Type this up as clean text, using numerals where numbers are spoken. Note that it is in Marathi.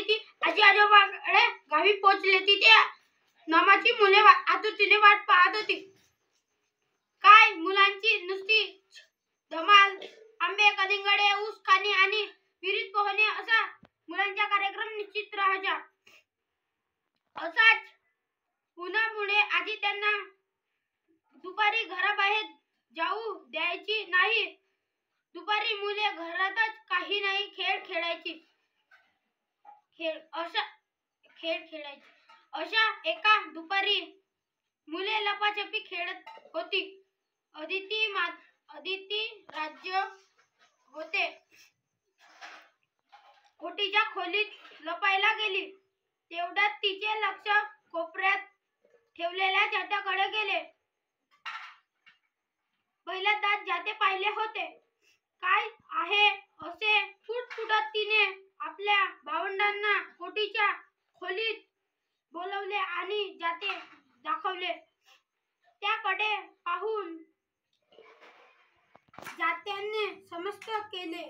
आणि ती आजी आजोबाकडे गावी पोहोचले. तिथे नामाची मुले आतुरतेने वाट पाहत होती. काय मुलांची नुसती धमाल, आंबे, कलिंगडे, ऊस खाणे आणि विहिरीत पोहणे असा मुलांचा कार्यक्रम निश्चित राहायचा. असाच उन्हामुळे आजी त्यांना दुपारी घराबाहेर जाऊ द्यायची नाही. दुपारी मुले घरातच काही नाही खेळ खेळायची. अशा एका दुपारी मुले लपाछपी खेळत होती. अदिती राज्य होते. ओटीच्या खोलीत लपायला गेली. तेवढ्यात तिचे लक्ष कोपऱ्यात ठेवलेल्या जात्याकडे गेले. पहिल्यांदाच जाते पाहिले होते. काय आहे असे फुटफुटत तिने आपल्या भावंडांना ओटीच्या खोलीत बोलवले आणि जाते दाखवले. त्याकडे पाहून जात्याने समस्त केले.